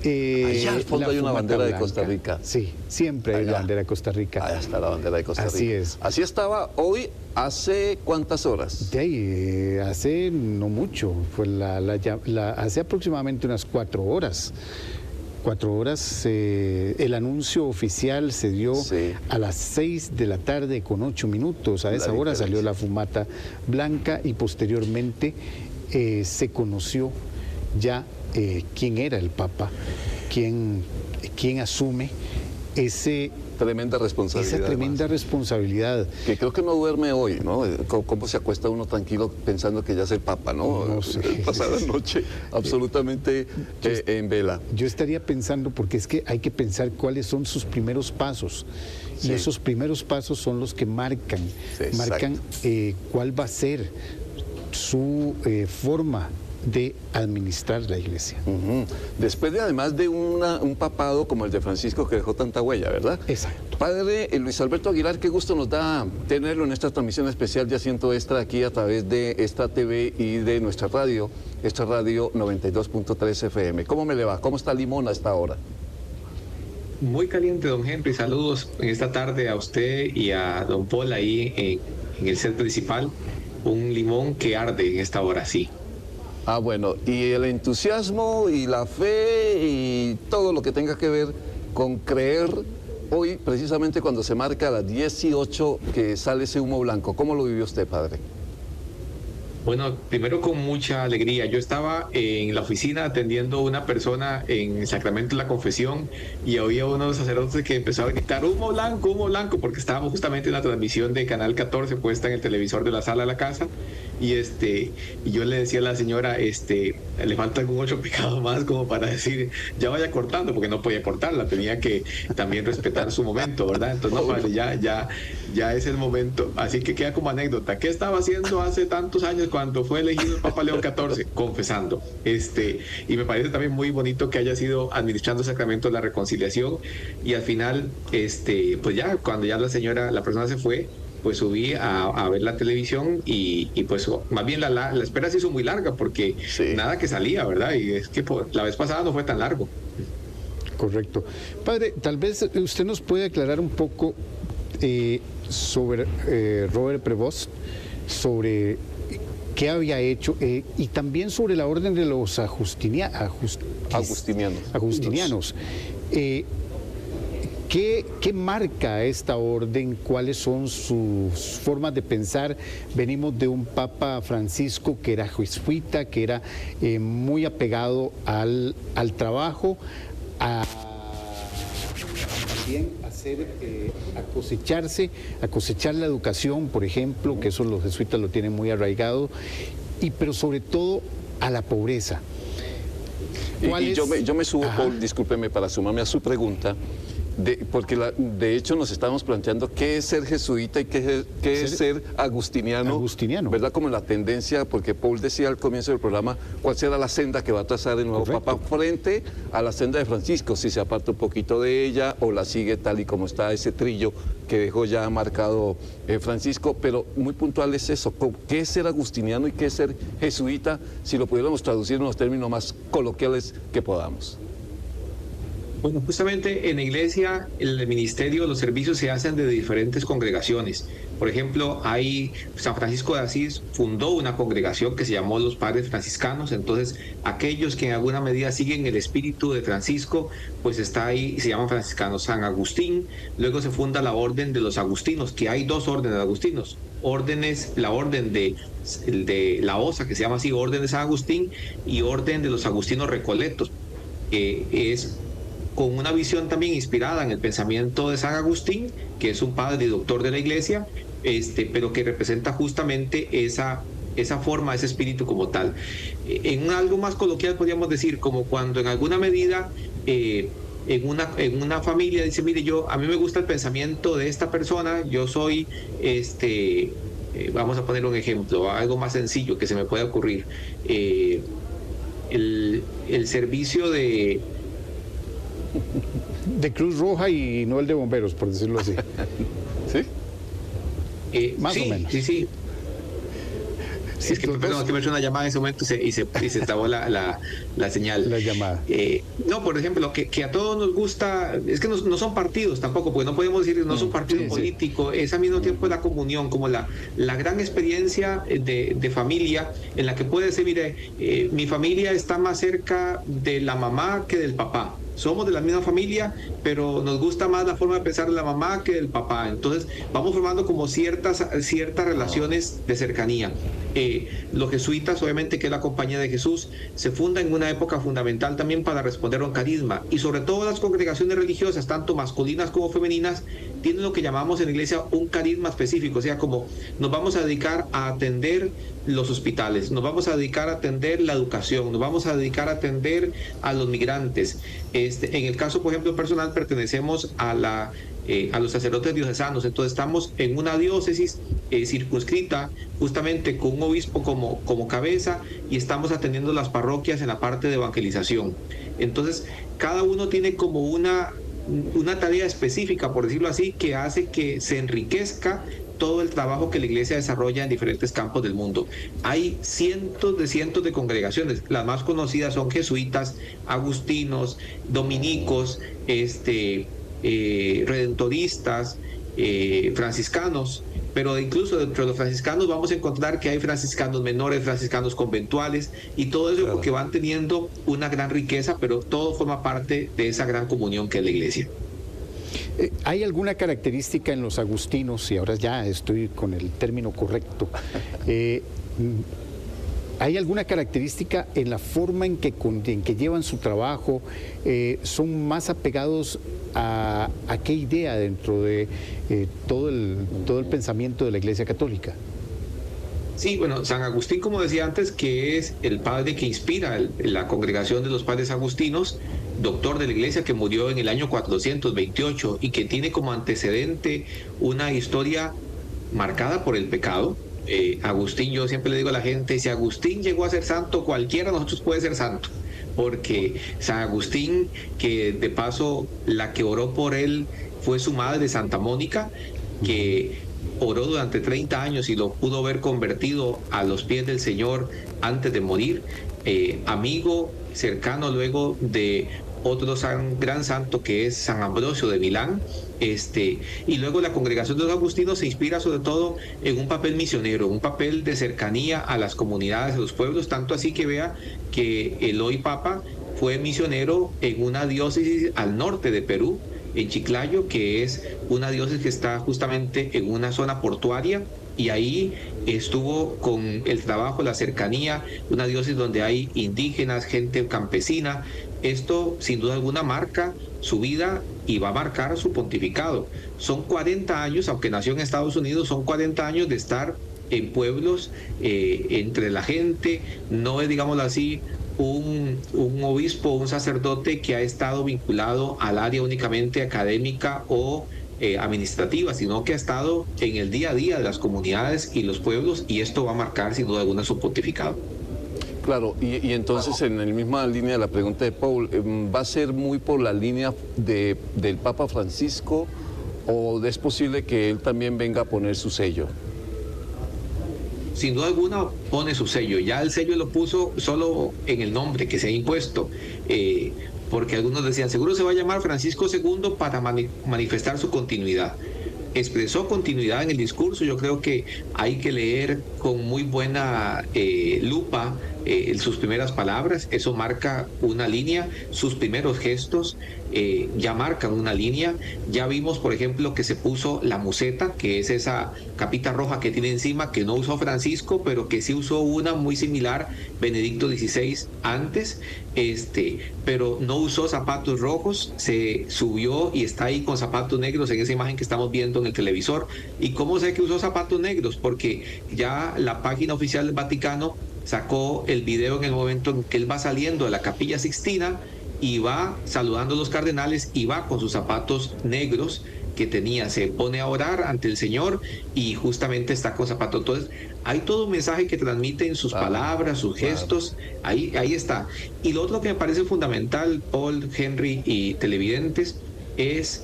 Allá al fondo hay una bandera de Costa Rica. Sí, siempre hay una bandera de Costa Rica. Allá está la bandera de Costa Rica. Así es. Así estaba hoy, ¿hace cuántas horas? De ahí, hace no mucho, fue hace aproximadamente unas 4 horas. 4 horas, el anuncio oficial se dio a las 6 de la tarde con 8 minutos. A esa hora salió la fumata blanca y posteriormente se conoció ya quién era el Papa, quién asume esa tremenda responsabilidad. Que creo que no duerme hoy, ¿no? ¿Cómo se acuesta uno tranquilo pensando que ya es el Papa, ¿no? No sé. Pasar la noche absolutamente en vela. Yo estaría pensando, porque es que hay que pensar cuáles son sus primeros pasos. Sí. Y esos primeros pasos son los que marcan cuál va a ser su forma de administrar la iglesia. Después de, además de un papado como el de Francisco, que dejó tanta huella, ¿verdad? Exacto. Padre Luis Alberto Aguilar, qué gusto nos da tenerlo en esta transmisión especial de Asiento Extra aquí a través de Extra TV y de nuestra radio, Extra Radio 92.3 FM. ¿Cómo me le va? ¿Cómo está Limón a esta hora? Muy caliente, don Henry. Saludos en esta tarde a usted y a don Paul ahí en el set principal. Un limón que arde en esta hora, sí. Ah, bueno, y el entusiasmo y la fe y todo lo que tenga que ver con creer hoy, precisamente cuando se marca a las 18 que sale ese humo blanco. ¿Cómo lo vivió usted, padre? Bueno, primero con mucha alegría. Yo estaba en la oficina atendiendo a una persona en el sacramento de la confesión y había unos sacerdotes que empezaron a gritar humo blanco, porque estábamos justamente en la transmisión de Canal 14 puesta en el televisor de la sala de la casa. Y yo le decía a la señora, le falta algún otro pecado más como para decir, ya vaya cortando, porque no podía cortarla, tenía que también respetar su momento, ¿verdad? Entonces, no, padre, ya es el momento. Así que queda como anécdota. ¿Qué estaba haciendo hace tantos años cuando fue elegido el Papa León XIV? Confesando. Y me parece también muy bonito que haya sido administrando el sacramento de la reconciliación. Y al final, pues ya, cuando ya la persona se fue, pues subí a ver la televisión y pues más bien la espera se hizo muy larga porque nada que salía, ¿verdad? Y es que la vez pasada no fue tan largo. Correcto. Padre, tal vez usted nos puede aclarar un poco sobre Robert Prevost, sobre qué había hecho y también sobre la orden de los agustinianos. ¿Qué marca esta orden? ¿Cuáles son sus formas de pensar? Venimos de un Papa Francisco que era jesuita, que era muy apegado al trabajo, también a cosechar la educación, por ejemplo, que eso los jesuitas lo tienen muy arraigado, pero sobre todo a la pobreza. Y yo me subo, Paul, discúlpeme, para sumarme a su pregunta, porque de hecho nos estábamos planteando qué es ser jesuita y qué es ser agustiniano, ¿verdad? Como la tendencia, porque Paul decía al comienzo del programa cuál será la senda que va a trazar el nuevo Papa frente a la senda de Francisco, si se aparta un poquito de ella o la sigue tal y como está ese trillo que dejó ya marcado Francisco, pero muy puntual es eso, ¿qué es ser agustiniano y qué es ser jesuita? Si lo pudiéramos traducir en los términos más coloquiales que podamos. Bueno, justamente en la iglesia, el ministerio, los servicios se hacen de diferentes congregaciones. Por ejemplo, San Francisco de Asís fundó una congregación que se llamó los Padres Franciscanos. Entonces, aquellos que en alguna medida siguen el espíritu de Francisco, pues está ahí, se llaman franciscanos. San Agustín, luego se funda la Orden de los Agustinos, que hay dos órdenes de agustinos. La orden de la OSA, que se llama así, Orden de San Agustín, y Orden de los Agustinos Recoletos, que es con una visión también inspirada en el pensamiento de San Agustín, que es un padre y doctor de la iglesia, pero que representa justamente esa forma, ese espíritu como tal. En algo más coloquial podríamos decir, como cuando en alguna medida en una familia dice, mire, a mí me gusta el pensamiento de esta persona, yo soy, vamos a poner un ejemplo, algo más sencillo que se me pueda ocurrir, el servicio de Cruz Roja y no el de bomberos, por decirlo así. ¿Sí? Más o menos. Sí. Es que, perdón, que me hizo una llamada en ese momento y se trabó la señal. La llamada. No, por ejemplo, que a todos nos gusta, es que no son partidos tampoco, porque no podemos decir que no son partidos políticos, es al mismo tiempo la comunión, como la gran experiencia de familia en la que puede decir, mire, mi familia está más cerca de la mamá que del papá. Somos de la misma familia, pero nos gusta más la forma de pensar de la mamá que del papá. Entonces vamos formando como ciertas relaciones de cercanía. Los jesuitas, obviamente, que es la compañía de Jesús, se funda en una época fundamental también para responder a un carisma. Y sobre todo las congregaciones religiosas, tanto masculinas como femeninas, tienen lo que llamamos en la iglesia un carisma específico. O sea, como nos vamos a dedicar a atender los hospitales, nos vamos a dedicar a atender la educación, nos vamos a dedicar a atender a los migrantes. En el caso, por ejemplo, personal, pertenecemos a los sacerdotes diocesanos. Entonces estamos en una diócesis circunscrita justamente con un obispo como cabeza, y estamos atendiendo las parroquias en la parte de evangelización. Entonces cada uno tiene como una tarea específica, por decirlo así, que hace que se enriquezca todo el trabajo que la iglesia desarrolla en diferentes campos del mundo. Hay cientos de congregaciones. Las más conocidas son jesuitas, agustinos, dominicos, redentoristas, franciscanos, pero incluso dentro de los franciscanos vamos a encontrar que hay franciscanos menores, franciscanos conventuales, y todo eso porque van teniendo una gran riqueza, pero todo forma parte de esa gran comunión que es la iglesia. ¿Hay alguna característica en los agustinos, y ahora ya estoy con el término correcto, ¿hay alguna característica en la forma en que llevan su trabajo? ¿Son más apegados a qué idea dentro de todo el pensamiento de la Iglesia Católica? Sí, bueno, San Agustín, como decía antes, que es el padre que inspira la congregación de los padres agustinos, doctor de la iglesia, que murió en el año 428 y que tiene como antecedente una historia marcada por el pecado. Agustín, yo siempre le digo a la gente, si Agustín llegó a ser santo, cualquiera de nosotros puede ser santo, porque San Agustín, que de paso la que oró por él fue su madre, Santa Mónica, que oró durante 30 años y lo pudo ver convertido a los pies del Señor antes de morir, amigo cercano luego de otro gran santo que es San Ambrosio de Milán, y luego la congregación de los agustinos se inspira sobre todo en un papel misionero, un papel de cercanía a las comunidades, a los pueblos, tanto así que vea que el hoy Papa fue misionero en una diócesis al norte de Perú, en Chiclayo, que es una diócesis que está justamente en una zona portuaria, y ahí estuvo con el trabajo, la cercanía, una diócesis donde hay indígenas, gente campesina. Esto sin duda alguna marca su vida y va a marcar su pontificado. Son 40 años, aunque nació en Estados Unidos, son 40 años de estar en pueblos, entre la gente. No es, digámoslo así, un obispo, un sacerdote que ha estado vinculado al área únicamente académica o administrativa, sino que ha estado en el día a día de las comunidades y los pueblos, y esto va a marcar sin duda alguna su pontificado. Claro, y entonces en la misma línea de la pregunta de Paul, ¿va a ser muy por la línea del Papa Francisco o es posible que él también venga a poner su sello? Sin duda alguna pone su sello. Ya el sello lo puso solo en el nombre que se ha impuesto, porque algunos decían, seguro se va a llamar Francisco II para manifestar su continuidad. Expresó continuidad en el discurso. Yo creo que hay que leer con muy buena lupa sus primeras palabras. Eso marca una línea. Sus primeros gestos ya marcan una línea. Ya vimos, por ejemplo, que se puso la museta, que es esa capita roja que tiene encima, que no usó Francisco, pero que sí usó una muy similar Benedicto XVI antes, pero no usó zapatos rojos, se subió y está ahí con zapatos negros en esa imagen que estamos viendo en el televisor. ¿Y cómo sé que usó zapatos negros? Porque ya la página oficial del Vaticano sacó el video en el momento en que él va saliendo de la Capilla Sixtina y va saludando a los cardenales y va con sus zapatos negros que tenía, se pone a orar ante el Señor y justamente está con zapatos. Entonces hay todo un mensaje que transmite en sus palabras, sus gestos, ahí está. Y lo otro que me parece fundamental, Paul, Henry y televidentes, es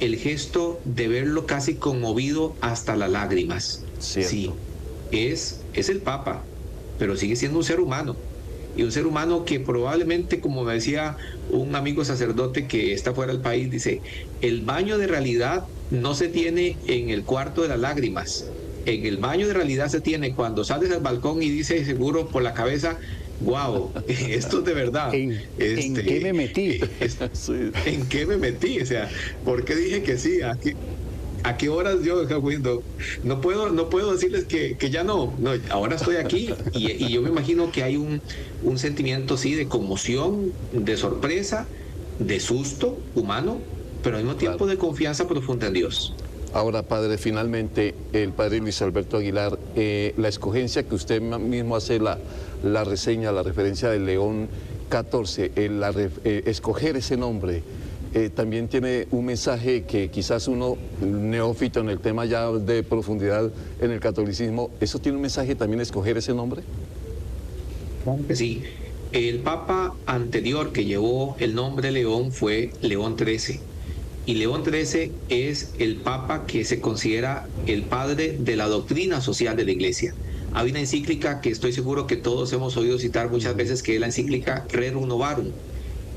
el gesto de verlo casi conmovido hasta las lágrimas. Cierto. Sí, es el Papa, pero sigue siendo un ser humano. Y un ser humano que probablemente, como me decía un amigo sacerdote que está fuera del país, dice, el baño de realidad no se tiene en el cuarto de las lágrimas. En el baño de realidad se tiene cuando sales al balcón y dices seguro por la cabeza, wow, esto es de verdad. ¿En qué me metí? ¿En qué me metí? O sea, ¿por qué dije que sí? ¿A qué horas yo no puedo decirles que ya no, ahora estoy aquí y yo me imagino que hay un sentimiento sí de conmoción, de sorpresa, de susto humano, pero al mismo tiempo de confianza profunda en Dios. Ahora, padre, finalmente, el padre Luis Alberto Aguilar, la escogencia que usted mismo hace la reseña, la referencia del León XIV, escoger ese nombre, también tiene un mensaje que quizás uno, neófito en el tema ya de profundidad en el catolicismo, ¿eso tiene un mensaje también escoger ese nombre? Sí, el Papa anterior que llevó el nombre León fue León XIII. Y León XIII es el Papa que se considera el padre de la doctrina social de la Iglesia. Hay una encíclica que estoy seguro que todos hemos oído citar muchas veces, que es la encíclica Rerum Novarum,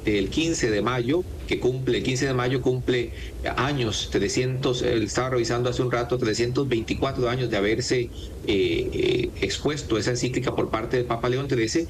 del 15 de mayo, el 15 de mayo cumple años, 300, estaba revisando hace un rato, 324 años de haberse expuesto esa encíclica por parte del Papa León XIII,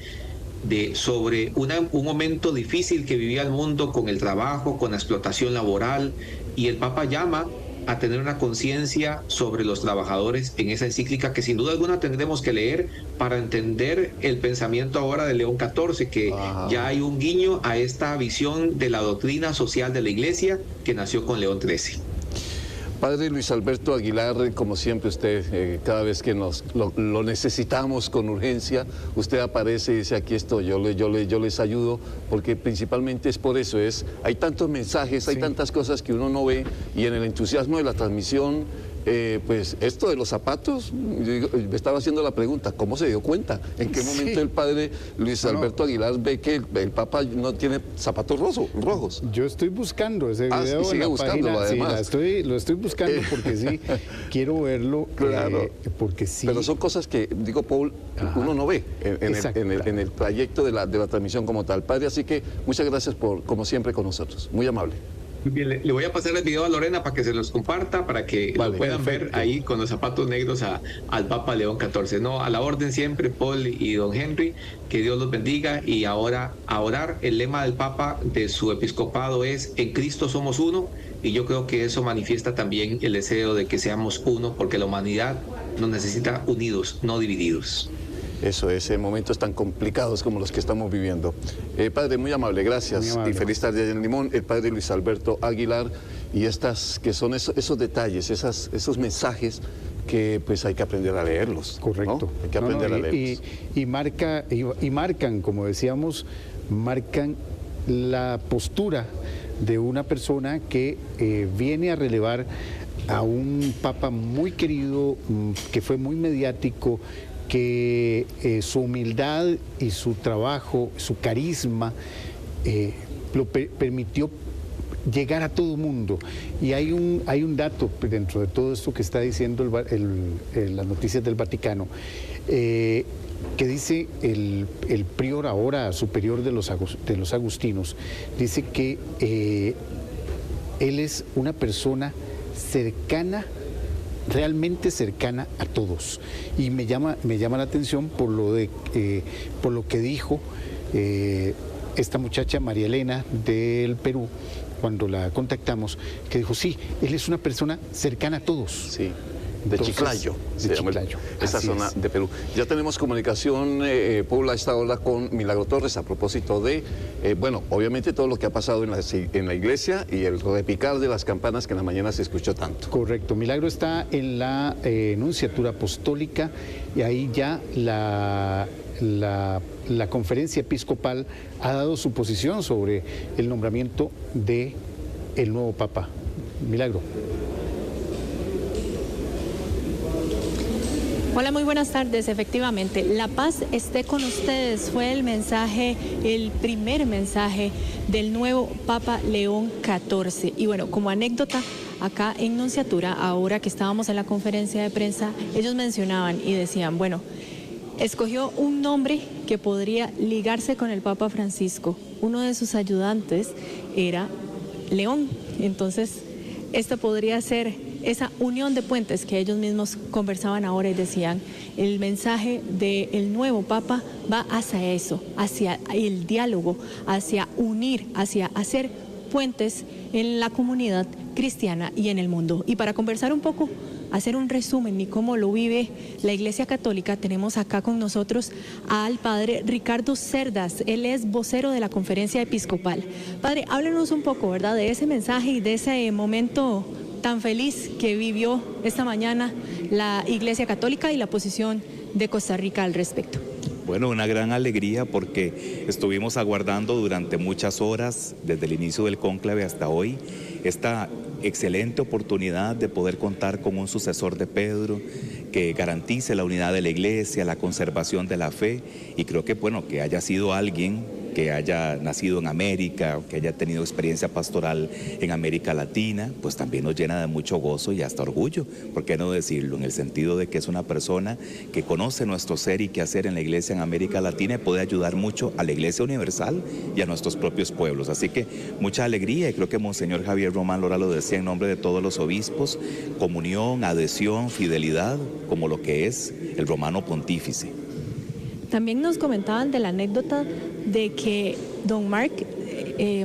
sobre un momento difícil que vivía el mundo con el trabajo, con la explotación laboral, y el Papa llama a tener una conciencia sobre los trabajadores en esa encíclica que sin duda alguna tendremos que leer para entender el pensamiento ahora de León XIV, que ya hay un guiño a esta visión de la doctrina social de la Iglesia que nació con León XIII. Padre Luis Alberto Aguilar, como siempre usted, cada vez que lo necesitamos con urgencia, usted aparece y dice, aquí estoy, yo les ayudo, porque principalmente es por eso, hay tantos mensajes, hay tantas cosas que uno no ve, y en el entusiasmo de la transmisión, pues esto de los zapatos, me estaba haciendo la pregunta, ¿cómo se dio cuenta? ¿En qué momento el padre Luis Alberto Aguilar ve que el Papa no tiene zapatos rojos? Yo estoy buscando ese video y sigue buscándolo además. Sí, lo estoy buscando porque sí, quiero verlo, claro. Porque sí. Pero son cosas que, digo, Paul, uno no ve en el trayecto de la transmisión como tal. Padre, así que muchas gracias por, como siempre, con nosotros. Muy amable. Muy bien, le voy a pasar el video a Lorena para que se los comparta, para que lo puedan ver ahí con los zapatos negros al Papa León XIV. No, a la orden siempre, Paul y don Henry, que Dios los bendiga. Y ahora a orar. El lema del Papa de su episcopado es: en Cristo somos uno, y yo creo que eso manifiesta también el deseo de que seamos uno, porque la humanidad nos necesita unidos, no divididos. Eso es, en momentos tan complicados como los que estamos viviendo. Padre, muy amable, gracias. Muy amable. Y feliz tarde allá en Limón. El padre Luis Alberto Aguilar, y estas que son esos detalles, esos mensajes que pues hay que aprender a leerlos. Correcto. ¿no? Hay que aprender a leerlos. Y marcan, como decíamos, marcan la postura de una persona que viene a relevar a un papa muy querido, que fue muy mediático, que su humildad y su trabajo, su carisma, lo permitió llegar a todo mundo. Y hay un dato dentro de todo esto que está diciendo las noticias del Vaticano, que dice el prior ahora superior de los agustinos, dice que él es una persona cercana, realmente cercana a todos. Y me llama la atención por lo que dijo esta muchacha María Elena del Perú, cuando la contactamos, que dijo, sí, él es una persona cercana a todos. Sí. De Chiclayo, de Chiclayo, esa zona de Perú. Ya tenemos comunicación, Paula, a esta hora con Milagro Torres a propósito de, bueno, obviamente todo lo que ha pasado en la iglesia y el repicar de las campanas que en la mañana se escuchó tanto. Correcto, Milagro está en la Nunciatura Apostólica y ahí ya la conferencia episcopal ha dado su posición sobre el nombramiento de el nuevo Papa. Milagro. Hola, muy buenas tardes. Efectivamente, la paz esté con ustedes fue el mensaje, el primer mensaje del nuevo Papa León XIV. Y bueno, como anécdota, acá en Nunciatura, ahora que estábamos en la conferencia de prensa, ellos mencionaban y decían, bueno, escogió un nombre que podría ligarse con el Papa Francisco. Uno de sus ayudantes era León. Entonces, esto podría ser esa unión de puentes que ellos mismos conversaban ahora y decían, el mensaje del nuevo Papa va hacia eso, hacia el diálogo, hacia unir, hacia hacer puentes en la comunidad cristiana y en el mundo. Y para conversar un poco, hacer un resumen y cómo lo vive la Iglesia Católica, tenemos acá con nosotros al padre Ricardo Cerdas. Él es vocero de la Conferencia Episcopal. Padre, háblenos un poco, ¿verdad?, de ese mensaje y de ese momento tan feliz que vivió esta mañana la Iglesia Católica y la posición de Costa Rica al respecto. Bueno, una gran alegría porque estuvimos aguardando durante muchas horas, desde el inicio del cónclave hasta hoy, esta excelente oportunidad de poder contar con un sucesor de Pedro que garantice la unidad de la Iglesia, la conservación de la fe, y creo que, bueno, que haya sido alguien que haya nacido en América, que haya tenido experiencia pastoral en América Latina, pues también nos llena de mucho gozo y hasta orgullo, ¿por qué no decirlo? En el sentido de que es una persona que conoce nuestro ser y qué hacer en la Iglesia en América Latina y puede ayudar mucho a la Iglesia Universal y a nuestros propios pueblos. Así que mucha alegría, y creo que Monseñor Javier Román Lora lo decía en nombre de todos los obispos: comunión, adhesión, fidelidad, como lo que es el romano pontífice. También nos comentaban de la anécdota de que don Marc,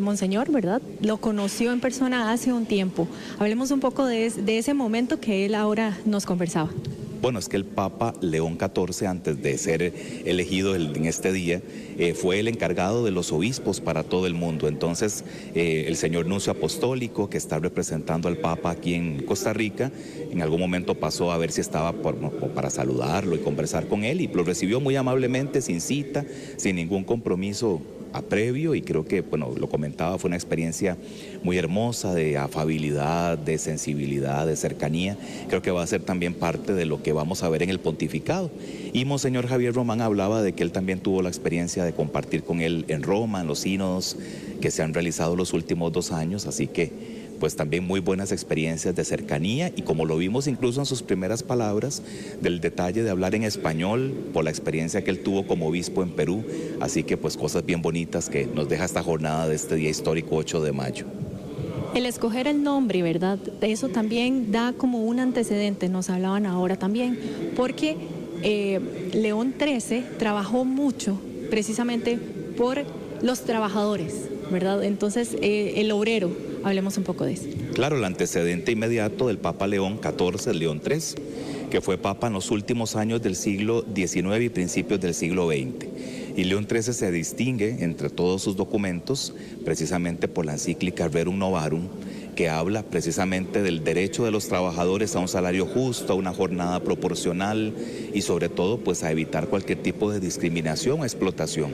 Monseñor, ¿verdad?, lo conoció en persona hace un tiempo. Hablemos un poco de ese momento que él ahora nos conversaba. Bueno, es que el Papa León XIV, antes de ser elegido en este día, fue el encargado de los obispos para todo el mundo. Entonces, el señor nuncio apostólico, que está representando al Papa aquí en Costa Rica, en algún momento pasó a ver si estaba para saludarlo y conversar con él, y lo recibió muy amablemente, sin cita, sin ningún compromiso previo, y creo que, bueno, lo comentaba, fue una experiencia muy hermosa de afabilidad, de sensibilidad, de cercanía. Creo que va a ser también parte de lo que vamos a ver en el pontificado. Y Monseñor Javier Román hablaba de que él también tuvo la experiencia de compartir con él en Roma, en los sínodos que se han realizado los últimos 2 años, así que pues también muy buenas experiencias de cercanía, y como lo vimos incluso en sus primeras palabras, del detalle de hablar en español por la experiencia que él tuvo como obispo en Perú. Así que pues cosas bien bonitas que nos deja esta jornada de este día histórico 8 de mayo. El escoger el nombre, ¿verdad?, eso también da como un antecedente, nos hablaban ahora también, porque León XIII trabajó mucho precisamente por los trabajadores, ¿verdad? Entonces, el obrero, hablemos un poco de eso. Claro, el antecedente inmediato del Papa León XIV, León XIII, que fue Papa en los últimos años del siglo XIX y principios del siglo XX. Y León XIII se distingue entre todos sus documentos precisamente por la encíclica Rerum Novarum, que habla precisamente del derecho de los trabajadores a un salario justo, a una jornada proporcional y sobre todo pues a evitar cualquier tipo de discriminación o explotación.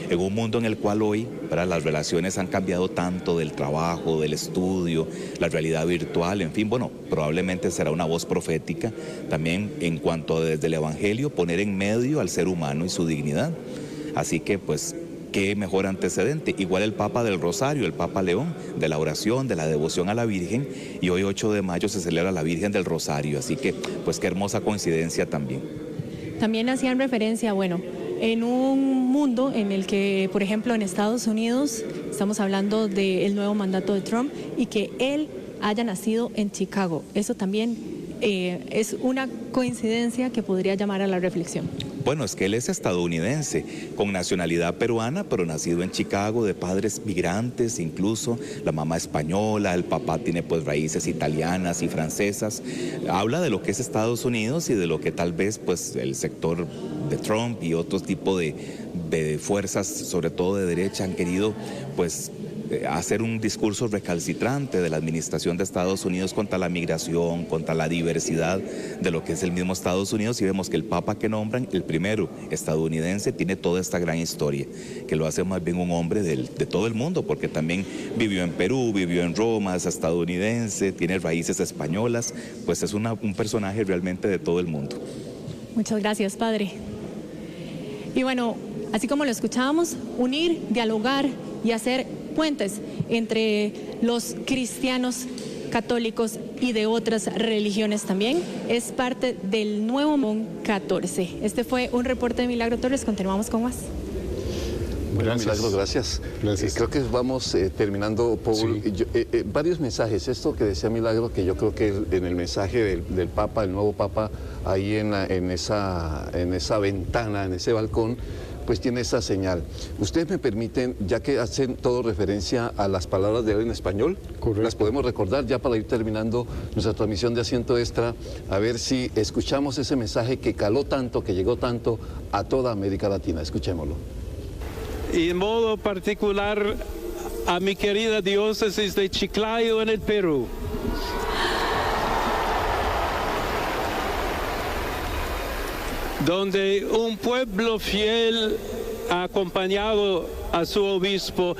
En un mundo en el cual hoy las relaciones han cambiado tanto, del trabajo, del estudio, la realidad virtual, en fin, bueno, probablemente será una voz profética también en cuanto a desde el Evangelio poner en medio al ser humano y su dignidad. Así que pues qué mejor antecedente. Igual el Papa del Rosario, el Papa León, de la oración, de la devoción a la Virgen, y hoy 8 de mayo se celebra la Virgen del Rosario, así que pues qué hermosa coincidencia también. También hacían referencia, bueno, en un mundo en el que, por ejemplo, en Estados Unidos, estamos hablando del nuevo mandato de Trump y que él haya nacido en Chicago. Eso también es una coincidencia que podría llamar a la reflexión. Bueno, es que él es estadounidense, con nacionalidad peruana, pero nacido en Chicago, de padres migrantes, incluso la mamá española, el papá tiene pues raíces italianas y francesas. Habla de lo que es Estados Unidos y de lo que tal vez pues el sector de Trump y otros tipos de fuerzas, sobre todo de derecha, han querido pues hacer un discurso recalcitrante de la administración de Estados Unidos contra la migración, contra la diversidad de lo que es el mismo Estados Unidos, y vemos que el Papa que nombran, el primero estadounidense, tiene toda esta gran historia, que lo hace más bien un hombre de todo el mundo, porque también vivió en Perú, vivió en Roma, es estadounidense, tiene raíces españolas, pues es un personaje realmente de todo el mundo. Muchas gracias, padre. Y bueno, así como lo escuchábamos, unir, dialogar y hacer puentes entre los cristianos católicos y de otras religiones también es parte del nuevo León 14. Este fue un reporte de Milagro Torres. Continuamos con más. Bueno, Milagro, gracias. Creo que vamos terminando, Paul. Sí. Varios mensajes. Esto que decía Milagro, que yo creo que en el mensaje del Papa, el nuevo Papa, ahí en esa ventana, en ese balcón, pues tiene esa señal. Ustedes me permiten, ya que hacen todo referencia a las palabras de él en español, correcto, las podemos recordar ya para ir terminando nuestra transmisión de Asiento Extra, a ver si escuchamos ese mensaje que caló tanto, que llegó tanto a toda América Latina. Escuchémoslo. Y en modo particular a mi querida diócesis de Chiclayo en el Perú. Donde un pueblo fiel ha acompañado a su obispo,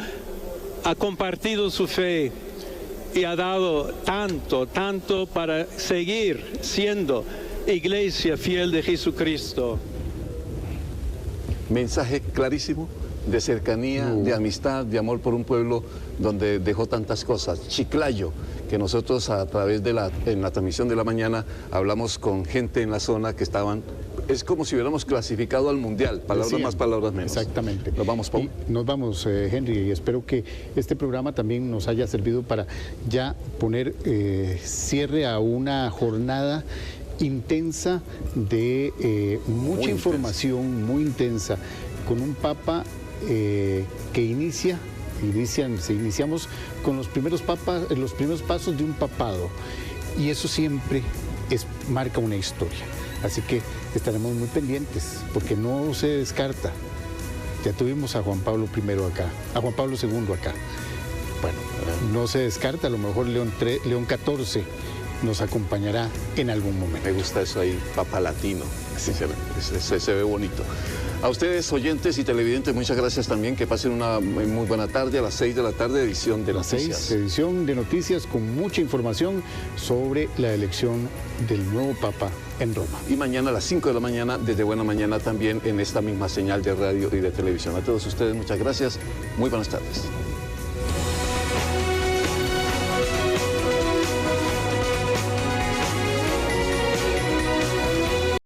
ha compartido su fe y ha dado tanto para seguir siendo iglesia fiel de Jesucristo. Mensaje clarísimo de cercanía, de amistad, de amor por un pueblo donde dejó tantas cosas. Chiclayo, que nosotros a través de en la transmisión de la mañana hablamos con gente en la zona que estaban. Es como si hubiéramos clasificado al Mundial, palabras más, palabras menos. Exactamente. Nos vamos, Paul. Nos vamos, Henry, y espero que este programa también nos haya servido para ya poner cierre a una jornada intensa de mucha información, muy intensa, con un Papa que iniciamos con los primeros pasos de un papado, y eso siempre marca una historia. Así que estaremos muy pendientes, porque no se descarta. Ya tuvimos a Juan Pablo I acá, a Juan Pablo II acá. Bueno, no se descarta, a lo mejor León XIV nos acompañará en algún momento. Me gusta eso ahí, Papa Latino, así se ve bonito. A ustedes, oyentes y televidentes, muchas gracias también. Que pasen una muy buena tarde. A las 6 de la tarde, edición de noticias. 6, edición de noticias con mucha información sobre la elección del nuevo Papa en Roma. Y mañana a las 5 de la mañana, desde Buena Mañana también, en esta misma señal de radio y de televisión. A todos ustedes, muchas gracias. Muy buenas tardes.